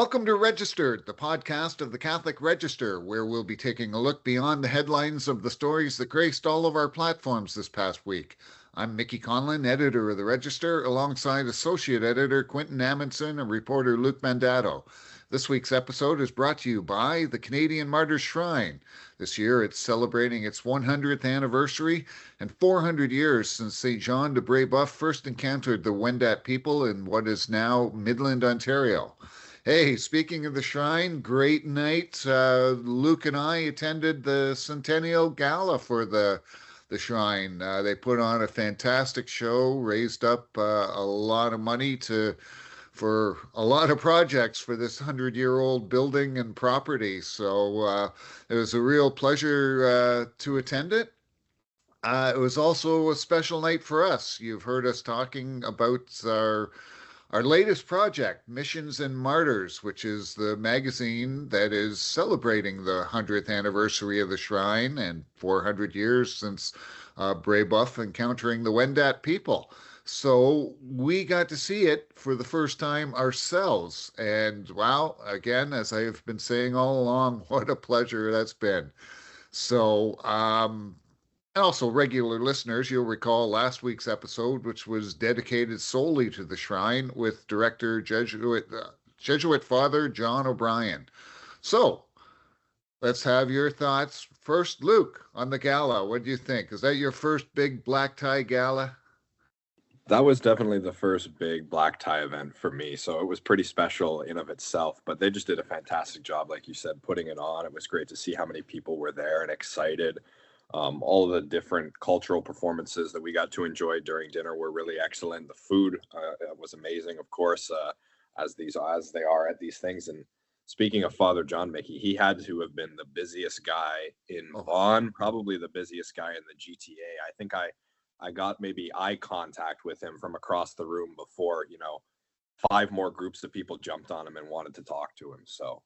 Welcome to Registered, the podcast of the Catholic Register, where we'll be taking a look beyond the headlines of the stories that graced all of our platforms this past week. I'm Mickey Conlon, editor of the Register, alongside associate editor Quinton Amundson and reporter Luke Mandato. This week's episode is brought to you by the Canadian Martyrs Shrine. This year it's celebrating its 100th anniversary and 400 years since St. John de Brébeuf first encountered the Wendat people in what is now Midland, Ontario. Hey, speaking of the shrine, great night. Luke and I attended the Centennial Gala for the shrine. They put on a fantastic show, raised up a lot of money for a lot of projects for this 100-year-old building and property. So it was a real pleasure to attend it. It was also a special night for us. You've heard us talking about our latest project, Missions and Martyrs, which is the magazine that is celebrating the 100th anniversary of the shrine and 400 years since Brébeuf encountering the Wendat people. So we got to see it for the first time ourselves. And wow, again, as I have been saying all along, what a pleasure that's been. So, and also, regular listeners, you'll recall last week's episode, which was dedicated solely to the shrine with director Jesuit Father John O'Brien. So, let's have your thoughts. First, Luke, on the gala. What do you think? Is that your first big black tie gala? That was definitely the first big black tie event for me. So it was pretty special in of itself, but they just did a fantastic job, like you said, putting it on. It was great to see how many people were there and excited. All of the different cultural performances that we got to enjoy during dinner were really excellent. The food was amazing, of course, as they are at these things. And speaking of Father John, Mickey, he had to have been the busiest guy in Vaughan, probably the busiest guy in the GTA. I think I got maybe eye contact with him from across the room before, 5 more groups of people jumped on him and wanted to talk to him. So.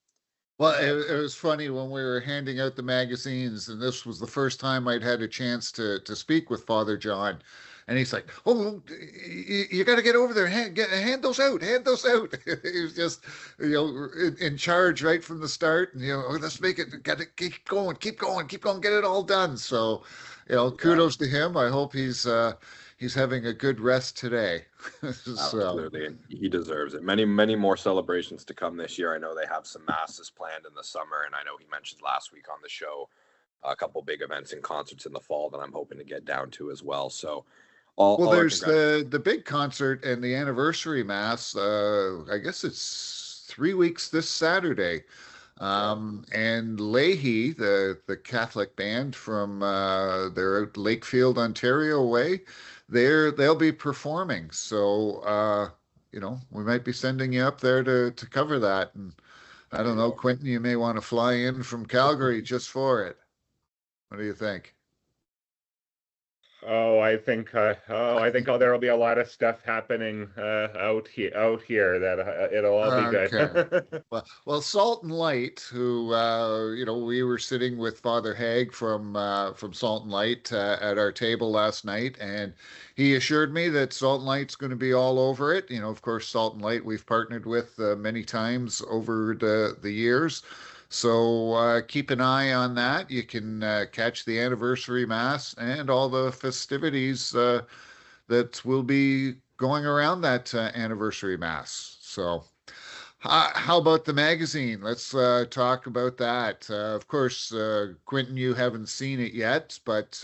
Well, it was funny when we were handing out the magazines, and this was the first time I'd had a chance to speak with Father John. And he's like, "Oh, you got to get over there, hand those out, hand those out." He was just, in charge right from the start. And let's make it. Got to keep going, get it all done. So, kudos to him. I hope he's having a good rest today. Absolutely, and he deserves it. Many, many more celebrations to come this year. I know they have some masses planned in the summer, and I know he mentioned last week on the show a couple big events and concerts in the fall that I'm hoping to get down to as well. So, there's the big concert and the anniversary mass. I guess it's 3 weeks this Saturday. And Leahy, the Catholic band from they're out Lakefield, Ontario way, they'll be performing. So we might be sending you up there to cover that. And I don't know, Quinton, you may want to fly in from Calgary just for it. What do you think? I think there will be a lot of stuff happening out here that it'll all be good. well, Salt and Light, who we were sitting with Father Haig from Salt and Light at our table last night, and he assured me that Salt and Light's going to be all over it. Of course, Salt and Light we've partnered with many times over the years. So keep an eye on that. You can catch the anniversary mass and all the festivities that will be going around that anniversary mass. So how about the magazine? Let's talk about that. Of course, Quinton, you haven't seen it yet, but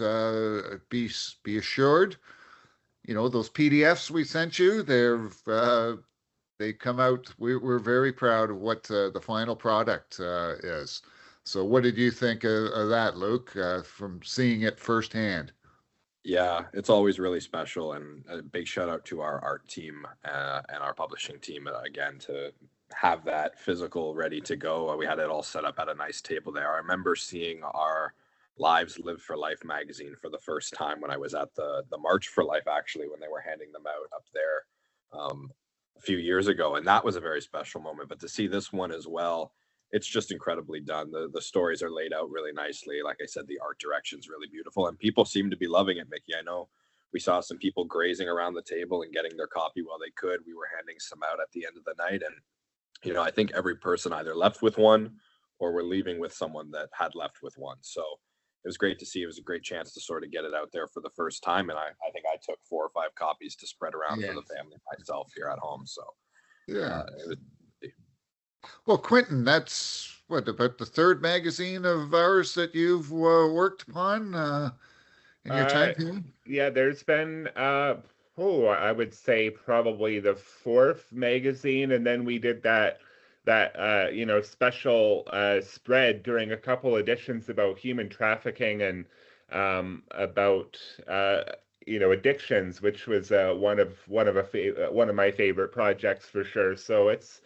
be assured, those PDFs we sent you, they come out. We're very proud of what the final product is. So what did you think of that, Luke, from seeing it firsthand? Yeah, it's always really special, and a big shout out to our art team and our publishing team again to have that physical ready to go. We had it all set up at a nice table there. I remember seeing our Lives Lived for Life magazine for the first time when I was at the March for Life, actually, when they were handing them out up there a few years ago, and that was a very special moment. But to see this one as well, it's just incredibly done. The stories are laid out really nicely. Like I said, the art direction's really beautiful, and people seem to be loving it, Mickey. I know we saw some people grazing around the table and getting their copy while they could. We were handing some out at the end of the night, and I think every person either left with one or were leaving with someone that had left with one. So it was great to see. It was a great chance to sort of get it out there for the first time. And I think I took 4 or 5 copies to spread around for the family myself here at home. So it was. Well, Quinton, that's what, about the 3rd magazine of ours that you've worked upon in your time here? Yeah, there's been I would say probably the 4th magazine, and then we did that special spread during a couple editions about human trafficking and about addictions, which was one of my favorite projects for sure. So it's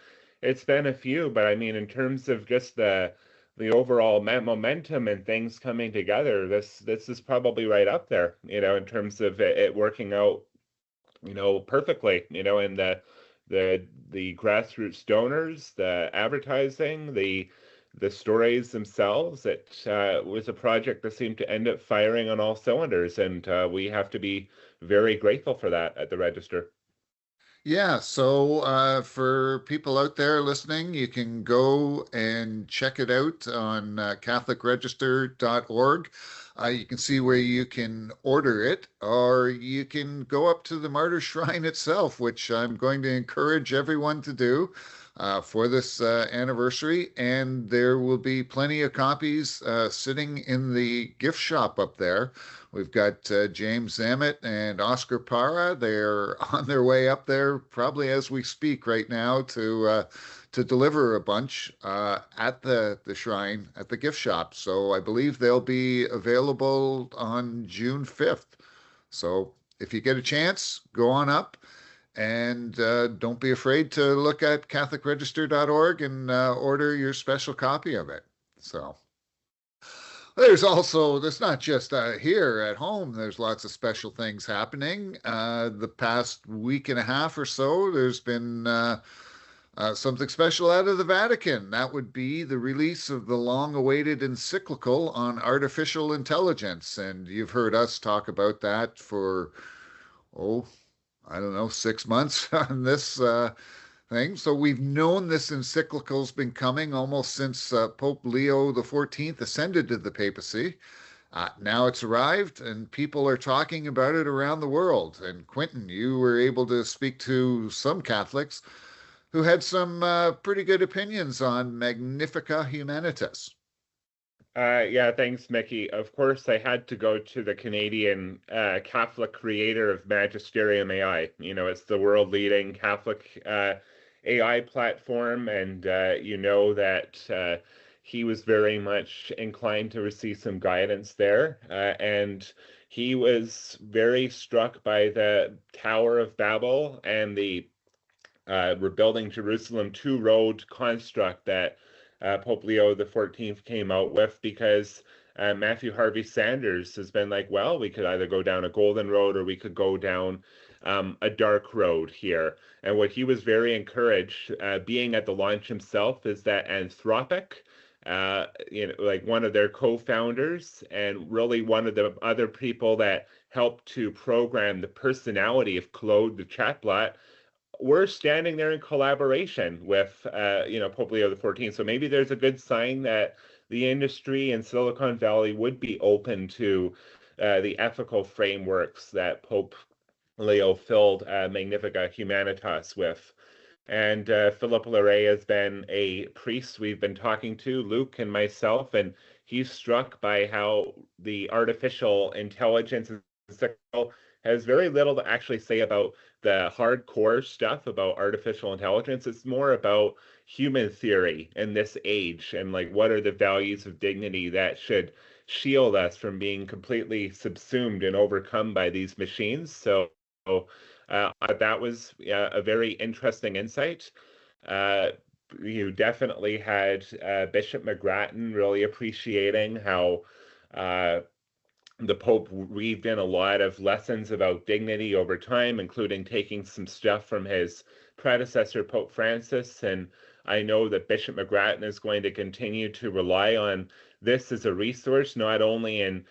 been a few, but I mean, in terms of just the overall momentum and things coming together, this is probably right up there, in terms of it working out, perfectly, and the grassroots donors, the advertising, the stories themselves. It was a project that seemed to end up firing on all cylinders, and we have to be very grateful for that at the Register. Yeah, so for people out there listening, you can go and check it out on catholicregister.org. You can see where you can order it, or you can go up to the Martyrs Shrine itself, which I'm going to encourage everyone to do for this anniversary. And there will be plenty of copies sitting in the gift shop up there. We've got James Zammit and Oscar Parra. They're on their way up there, probably as we speak right now, to deliver a bunch at the shrine at the gift shop. So I believe they'll be available on June 5th. So if you get a chance, go on up, and don't be afraid to look at catholicregister.org and order your special copy of it. So. There's not just here at home, there's lots of special things happening. The past week and a half or so, there's been something special out of the Vatican. That would be the release of the long-awaited encyclical on artificial intelligence. And you've heard us talk about that for, I don't know, 6 months on this thing. So we've known this encyclical's been coming almost since Pope Leo XIV ascended to the papacy. Now it's arrived, and people are talking about it around the world. And Quinton, you were able to speak to some Catholics who had some pretty good opinions on Magnifica Humanitas. Yeah, thanks, Mickey. Of course, I had to go to the Canadian Catholic creator of Magisterium AI. It's the world-leading Catholic AI platform, and that he was very much inclined to receive some guidance there, and he was very struck by the Tower of Babel and the Rebuilding Jerusalem 2 road construct that Pope Leo XIV came out with, because Matthew Harvey Sanders has been like, well, we could either go down a golden road or we could go down a dark road here. And what he was very encouraged, being at the launch himself, is that Anthropic, like one of their co-founders and really one of the other people that helped to program the personality of Claude the chatbot, we're standing there in collaboration with, Pope Leo XIV. So maybe there's a good sign that the industry in Silicon Valley would be open to the ethical frameworks that Pope Leo filled Magnifica Humanitas with. And Philip Larrey has been a priest we've been talking to, Luke and myself, and he's struck by how the artificial intelligence has very little to actually say about the hardcore stuff about artificial intelligence. It's more about human theory in this age, and like, what are the values of dignity that should shield us from being completely subsumed and overcome by these machines. So that was a very interesting insight. You definitely had Bishop McGrattan really appreciating how the Pope weaved in a lot of lessons about dignity over time, including taking some stuff from his predecessor, Pope Francis. And I know that Bishop McGrattan is going to continue to rely on this as a resource, not only in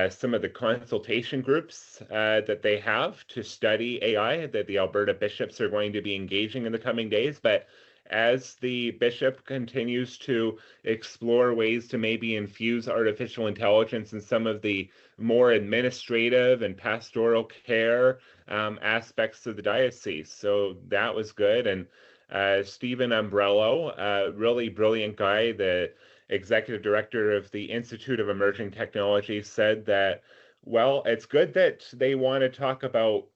some of the consultation groups that they have to study AI, that the Alberta bishops are going to be engaging in the coming days, but as the bishop continues to explore ways to maybe infuse artificial intelligence in some of the more administrative and pastoral care aspects of the diocese. So that was good. And Stephen Umbrello, a really brilliant guy, the executive director of the Institute of Emerging Technology, said that, well, it's good that they want to talk about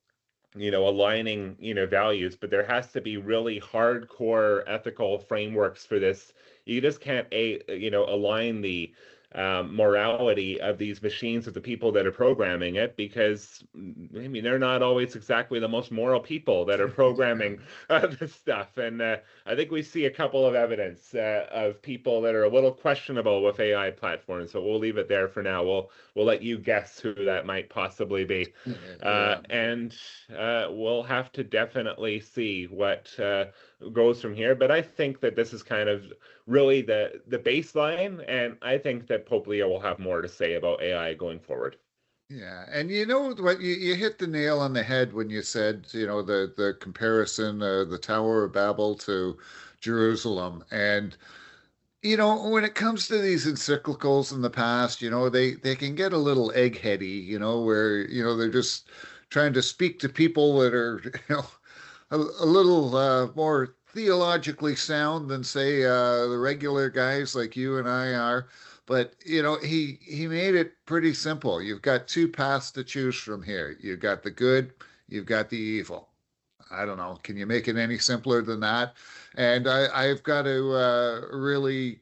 aligning, values, but there has to be really hardcore ethical frameworks for this. You just can't, align the morality of these machines with the people that are programming it, because they're not always exactly the most moral people that are programming this stuff. And I think we see a couple of evidence of people that are a little questionable with AI platforms. So we'll leave it there for now. We'll let you guess who that might possibly be, and we'll have to definitely see what goes from here. But I think that this is kind of really the baseline, and I think that Pope Leo will have more to say about AI going forward. Yeah, and you know what, you hit the nail on the head when you said, the comparison, the Tower of Babel to Jerusalem. And when it comes to these encyclicals in the past, they can get a little eggheady, where, they're just trying to speak to people that are, a little more theologically sound than, say, the regular guys like you and I are. But, he made it pretty simple. You've got two paths to choose from here. You've got the good, you've got the evil. I don't know. Can you make it any simpler than that? And I've got to really,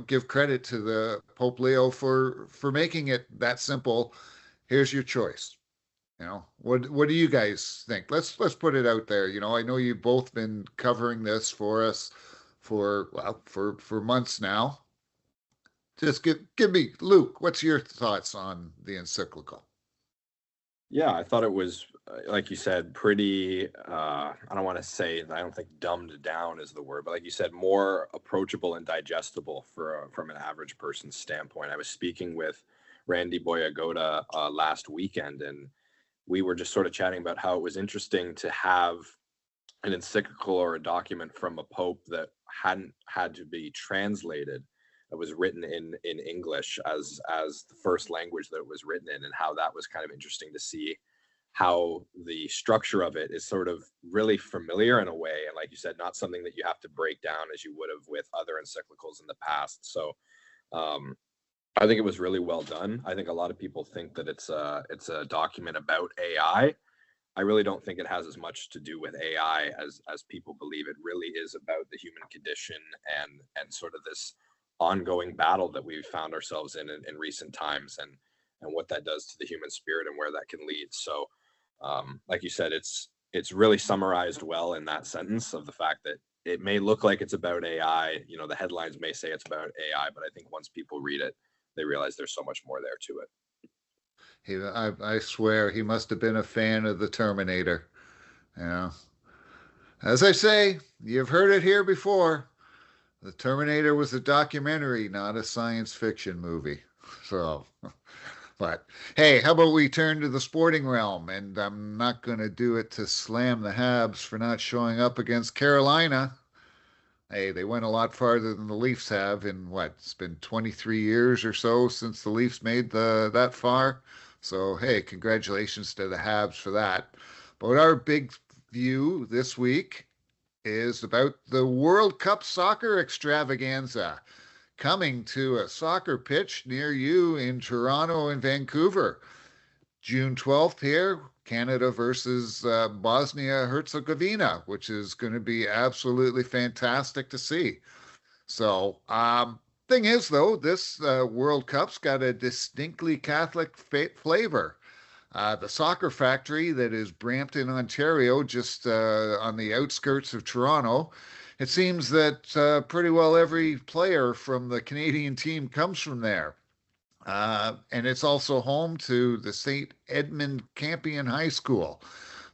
give credit to the Pope Leo for making it that simple. Here's your choice. What do you guys think? Let's put it out there. I know you've both been covering this for us for months now. Just give me, Luke, what's your thoughts on the encyclical? Yeah, I thought it was, like you said, pretty, I don't want to say, I don't think dumbed down is the word, but like you said, more approachable and digestible from an average person's standpoint. I was speaking with Randy Boyagoda last weekend, and we were just sort of chatting about how it was interesting to have an encyclical or a document from a pope that hadn't had to be translated. It was written in English as the first language that it was written in, and how that was kind of interesting to see how the structure of it is sort of really familiar in a way. And like you said, not something that you have to break down as you would have with other encyclicals in the past. So I think it was really well done. I think a lot of people think that it's a document about AI. I really don't think it has as much to do with AI as people believe. It really is about the human condition and sort of this ongoing battle that we've found ourselves in recent times, and what that does to the human spirit and where that can lead. So like you said, it's really summarized well in that sentence of the fact that it may look like it's about AI. The headlines may say it's about AI, but I think once people read it, they realize there's so much more there to it. I swear he must have been a fan of the Terminator. As I say, you've heard it here before. The Terminator was a documentary, not a science fiction movie. So, but hey, how about we turn to the sporting realm? And I'm not going to do it to slam the Habs for not showing up against Carolina. Hey, they went a lot farther than the Leafs have in it's been 23 years or so since the Leafs made that far. So, hey, congratulations to the Habs for that. But our big view this week is about the World Cup soccer extravaganza coming to a soccer pitch near you in Toronto and Vancouver. June 12th here, Canada versus Bosnia-Herzegovina, which is going to be absolutely fantastic to see. So, thing is, though, this World Cup's got a distinctly Catholic flavor. The soccer factory that is Brampton, Ontario, just on the outskirts of Toronto, it seems that pretty well every player from the Canadian team comes from there. And it's also home to the St. Edmund Campion High School.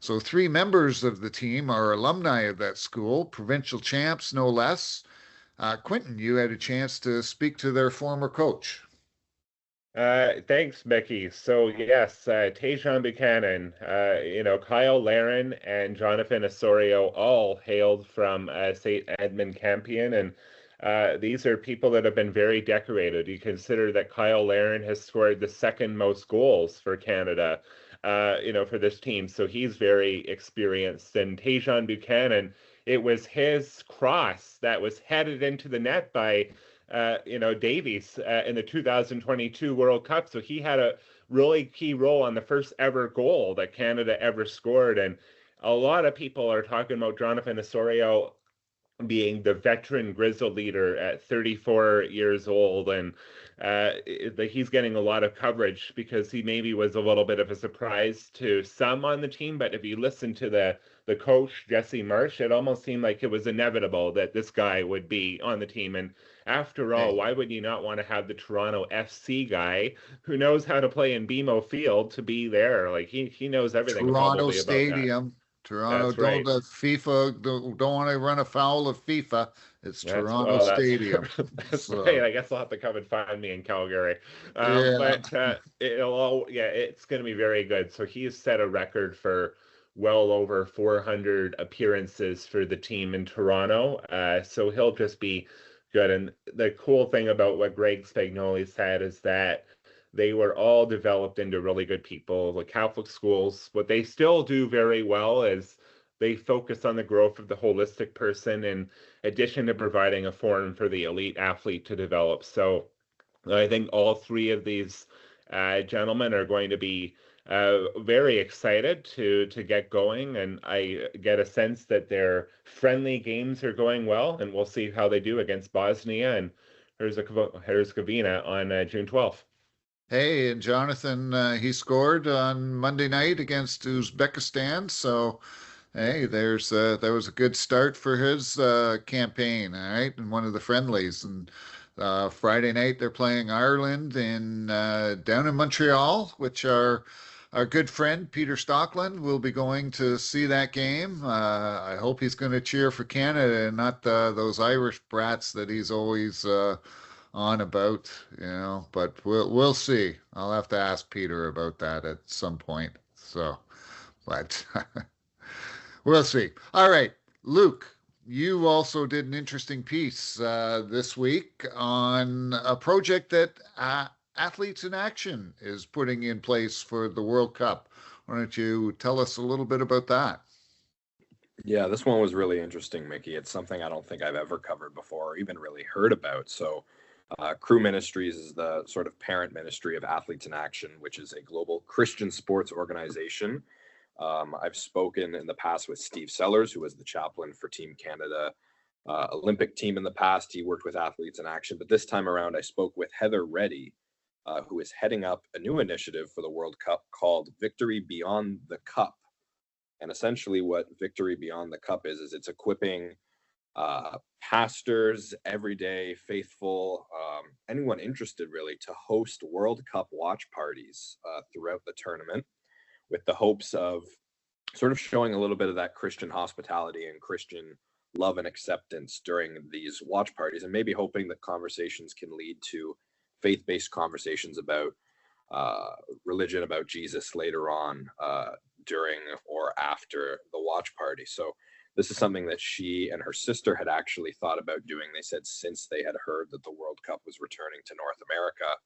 So 3 members of the team are alumni of that school, provincial champs, no less. Quinton, you had a chance to speak to their former coach. Thanks, Mickey. So yes, Tajon Buchanan, Kyle Laren and Jonathan Osorio all hailed from St. Edmund Campion, and these are people that have been very decorated. You consider that Kyle Laren has scored the second most goals for Canada, for this team, so he's very experienced. And Tajon Buchanan, it was his cross that was headed into the net by Davies in the 2022 World Cup. So he had a really key role on the first ever goal that Canada ever scored. And a lot of people are talking about Jonathan Osorio being the veteran Grizzle leader at 34 years old, and he's getting a lot of coverage because he maybe was a little bit of a surprise to some on the team. But if you listen to the coach Jesse Marsh, it almost seemed like it was inevitable that this guy would be on the team. And after all, why would you not want to have the Toronto FC guy who knows how to play in BMO Field to be there? Like he knows everything. Toronto Stadium. About that. Toronto, that's right. FIFA don't want to run afoul of FIFA. It's Toronto Stadium. That's right. I guess I'll have to come and find me in Calgary. But it's going to be very good. So he's set a record for well over 400 appearances for the team in Toronto. So he'll just be good. And the cool thing about what Greg Spagnoli said is that they were all developed into really good people. The Catholic schools, what they still do very well is they focus on the growth of the holistic person in addition to providing a forum for the elite athlete to develop. So I think all three of these gentlemen are going to be very excited to get going, and I get a sense that their friendly games are going well, and we'll see how they do against Bosnia and Herzegovina on June 12th. Hey, and Jonathan, he scored on Monday night against Uzbekistan. So, hey, there was a good start for his campaign, all right, in one of the friendlies. And Friday night they're playing Ireland down in Montreal, which our good friend Peter Stockland will be going to see that game. I hope he's going to cheer for Canada and not those Irish brats that he's always on about, but we'll see. I'll have to ask Peter about that at some point. So, but we'll see. All right, Luke, you also did an interesting piece this week on a project that Athletes in Action is putting in place for the World Cup. Why don't you tell us a little bit about that? Yeah, this one was really interesting, Mickey. It's something I don't think I've ever covered before or even really heard about. So Crew Ministries is the sort of parent ministry of Athletes in Action, which is a global Christian sports organization. I've spoken in the past with Steve Sellers, who was the chaplain for Team Canada Olympic team in the past. He worked with Athletes in Action. But this time around, I spoke with Heather Reddy, who is heading up a new initiative for the World Cup called Victory Beyond the Cup. And essentially what Victory Beyond the Cup is it's equipping pastors, everyday faithful, anyone interested really, to host World Cup watch parties throughout the tournament, with the hopes of sort of showing a little bit of that Christian hospitality and Christian love and acceptance during these watch parties, and maybe hoping that conversations can lead to faith-based conversations about religion, about Jesus later on during or after the watch party. So this is something that she and her sister had actually thought about doing. They said since they had heard that the World Cup was returning to North America,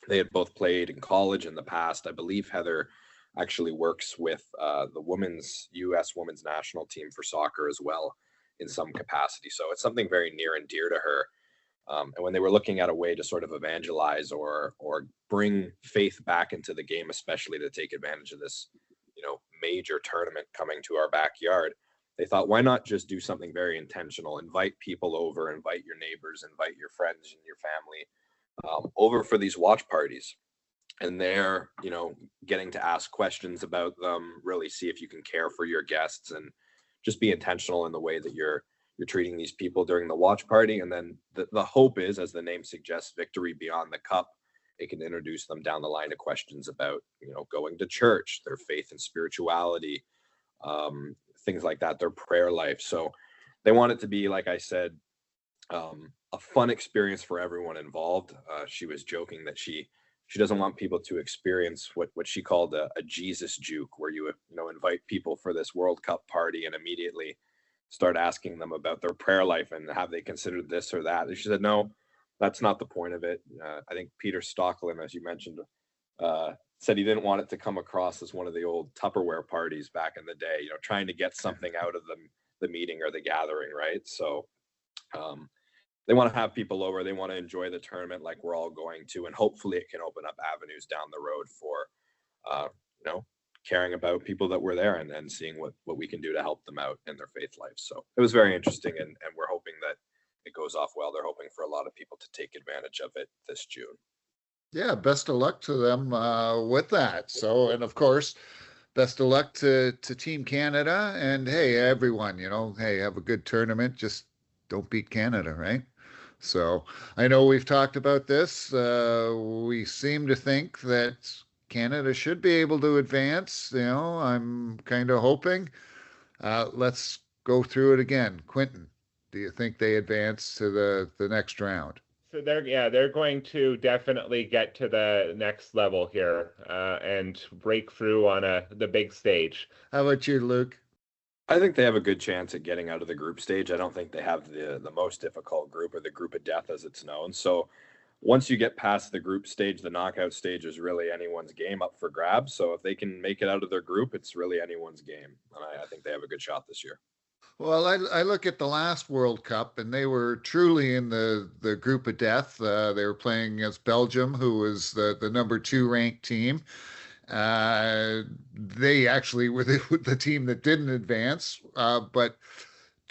they had both played in college in the past. I believe Heather actually works with the U.S. women's national team for soccer as well in some capacity. So it's something very near and dear to her. And when they were looking at a way to sort of evangelize or bring faith back into the game, especially to take advantage of this, major tournament coming to our backyard, they thought, why not just do something very intentional? Invite people over, invite your neighbors, invite your friends and your family over for these watch parties. And they're, getting to ask questions about them, really see if you can care for your guests and just be intentional in the way that you're treating these people during the watch party. And then the hope is, as the name suggests, Victory Beyond the Cup. It can introduce them down the line to questions about, going to church, their faith and spirituality, things like that, their prayer life. So they want it to be, like I said, a fun experience for everyone involved. She was joking that she she doesn't want people to experience what she called a Jesus juke, where you invite people for this World Cup party and immediately start asking them about their prayer life and have they considered this or that. And she said, no, that's not the point of it. I think Peter Stocklin, as you mentioned, said he didn't want it to come across as one of the old Tupperware parties back in the day, trying to get something out of the meeting or the gathering, right? So they want to have people over. They want to enjoy the tournament like we're all going to, and hopefully it can open up avenues down the road for, caring about people that were there and seeing what we can do to help them out in their faith life. So it was very interesting, and we're hoping that it goes off well. They're hoping for a lot of people to take advantage of it this June. Yeah, best of luck to them with that. So, and of course, best of luck to Team Canada. And hey, everyone, hey, have a good tournament. Just don't beat Canada, right? So I know we've talked about this. We seem to think that Canada should be able to advance. I'm kind of hoping. Let's go through it again. Quinton, do you think they advance to the next round? So they're going to definitely get to the next level here and break through on the big stage. How about you, Luke? I think they have a good chance at getting out of the group stage. I don't think they have the most difficult group, or the group of death as it's known. So once you get past the group stage, the knockout stage is really anyone's game up for grabs. So if they can make it out of their group, it's really anyone's game. And I think they have a good shot this year. Well, I look at the last World Cup, and they were truly in the group of death. They were playing against Belgium, who was the number 2 ranked team. They actually were the team that didn't advance, but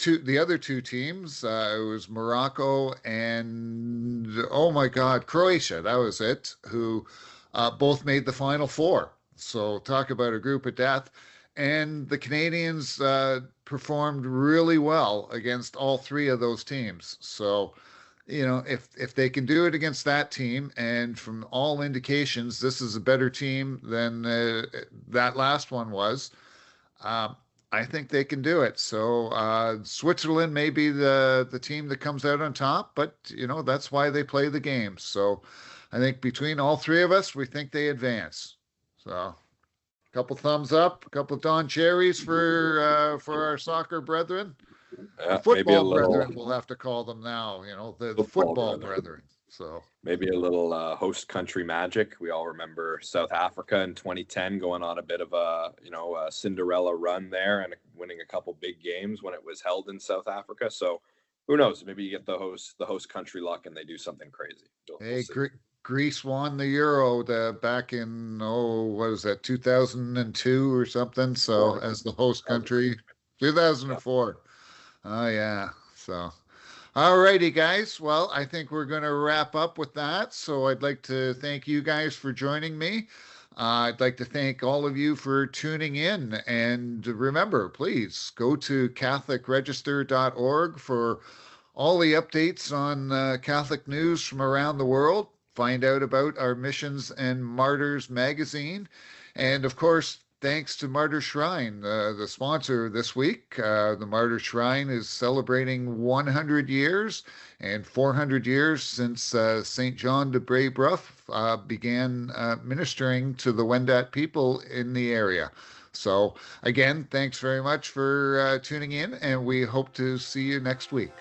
the other 2 teams, it was Morocco and, oh my God, Croatia, that was it, who both made the Final Four. So talk about a group of death. And the Canadians performed really well against all 3 of those teams. So, if they can do it against that team, and from all indications, this is a better team than that last one was, I think they can do it. So Switzerland may be the team that comes out on top, but, that's why they play the game. So I think between all 3 of us, we think they advance. So couple thumbs up, a couple Don Cherries for our soccer brethren. Football brethren, we'll have to call them now. The football brethren. So maybe a little host country magic. We all remember South Africa in 2010 going on a bit of a Cinderella run there and winning a couple big games when it was held in South Africa. So who knows? Maybe you get the host country luck and they do something crazy. Hey, Greece won the Euro back in, what was that, 2002 or something? So as the host country, 2004. Oh, yeah. So, all righty, guys. Well, I think we're going to wrap up with that. So I'd like to thank you guys for joining me. I'd like to thank all of you for tuning in. And remember, please go to catholicregister.org for all the updates on Catholic news from around the world. Find out about our Missions and Martyrs magazine. And of course, thanks to Martyrs Shrine, the sponsor this week. The Martyrs Shrine is celebrating 100 years and 400 years since St. John de Brébeuf began ministering to the Wendat people in the area. So again, thanks very much for tuning in, and we hope to see you next week.